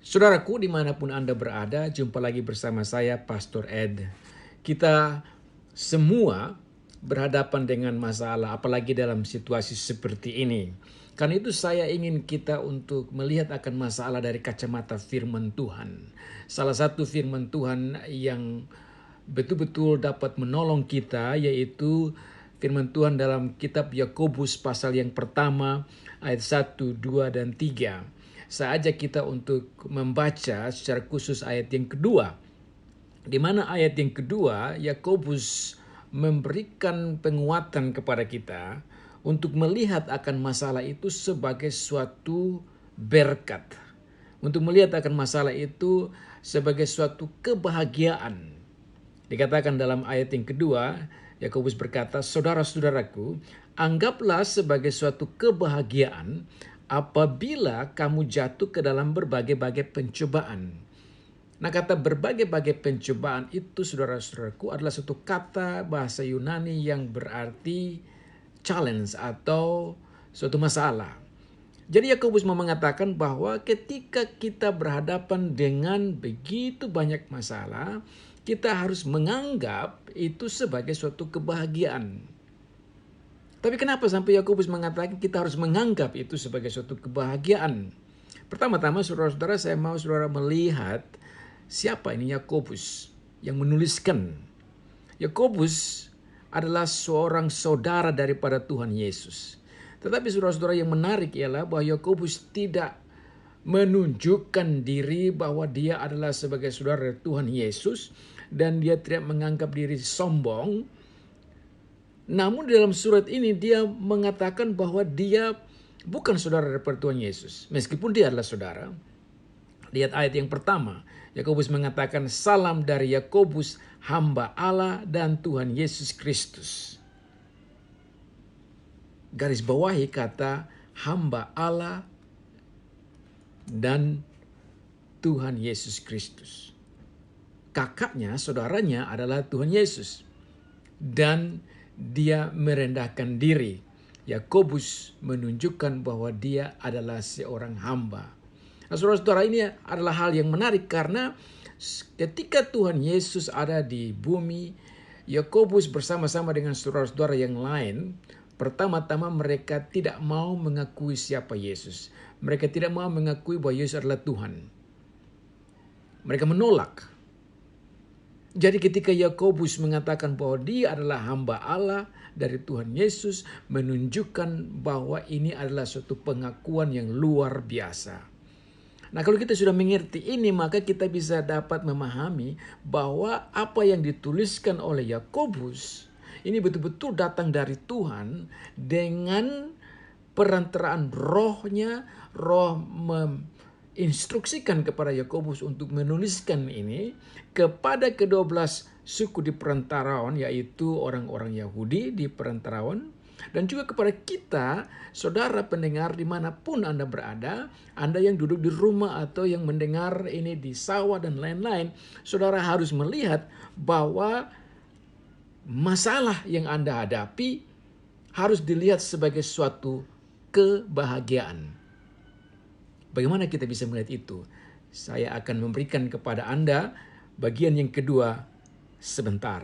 Saudaraku, dimanapun Anda berada, jumpa lagi bersama saya, Pastor Ed. Kita semua berhadapan dengan masalah, apalagi dalam situasi seperti ini. Karena itu saya ingin kita untuk melihat akan masalah dari kacamata firman Tuhan. Salah satu firman Tuhan yang betul-betul dapat menolong kita yaitu firman Tuhan dalam kitab Yakobus pasal yang pertama ayat 1, 2, dan 3. Saya ajak kita untuk membaca secara khusus ayat yang kedua. Di mana ayat yang kedua Yakobus memberikan penguatan kepada kita untuk melihat akan masalah itu sebagai suatu berkat. Untuk melihat akan masalah itu sebagai suatu kebahagiaan. Dikatakan dalam ayat yang kedua, Yakobus berkata, "Saudara-saudaraku, anggaplah sebagai suatu kebahagiaan apabila kamu jatuh ke dalam berbagai-bagai pencobaan." Nah, kata berbagai-bagai pencobaan itu, saudara-saudaraku, adalah suatu kata bahasa Yunani yang berarti challenge atau suatu masalah. Jadi Yakobus mau mengatakan bahwa ketika kita berhadapan dengan begitu banyak masalah, kita harus menganggap itu sebagai suatu kebahagiaan. Tapi kenapa sampai Yakobus mengatakan kita harus menganggap itu sebagai suatu kebahagiaan? Pertama-tama saudara-saudara, saya mau saudara melihat siapa ini Yakobus yang menuliskan. Yakobus adalah seorang saudara daripada Tuhan Yesus. Tetapi saudara-saudara, yang menarik ialah bahwa Yakobus tidak menunjukkan diri bahwa dia adalah sebagai saudara Tuhan Yesus dan dia tidak menganggap diri sombong. Namun dalam surat ini dia mengatakan bahwa dia bukan saudara daripada Tuhan Yesus, meskipun dia adalah saudara. Lihat ayat yang pertama, Yakobus mengatakan, "Salam dari Yakobus, hamba Allah dan Tuhan Yesus Kristus." Garis bawahi kata hamba Allah dan Tuhan Yesus Kristus. Kakaknya, saudaranya adalah Tuhan Yesus. Dan dia merendahkan diri. Yakobus menunjukkan bahwa dia adalah seorang hamba. Nah, saudara-saudara, ini adalah hal yang menarik karena ketika Tuhan Yesus ada di bumi, Yakobus bersama-sama dengan saudara-saudara yang lain, pertama-tama mereka tidak mau mengakui siapa Yesus. Mereka tidak mau mengakui bahwa Yesus adalah Tuhan. Mereka menolak. Jadi ketika Yakobus mengatakan bahwa dia adalah hamba Allah dari Tuhan Yesus, menunjukkan bahwa ini adalah suatu pengakuan yang luar biasa. Nah, kalau kita sudah mengerti ini, maka kita bisa dapat memahami bahwa apa yang dituliskan oleh Yakobus ini betul-betul datang dari Tuhan dengan perantaraan rohnya. Roh menginstruksikan kepada Yakobus untuk menuliskan ini kepada ke-12 suku di perantauan, yaitu orang-orang Yahudi di perantauan, dan juga kepada kita, saudara pendengar dimanapun Anda berada, Anda yang duduk di rumah atau yang mendengar ini di sawah dan lain-lain, saudara harus melihat bahwa masalah yang Anda hadapi harus dilihat sebagai suatu kebahagiaan. Bagaimana kita bisa melihat itu? Saya akan memberikan kepada Anda bagian yang kedua sebentar.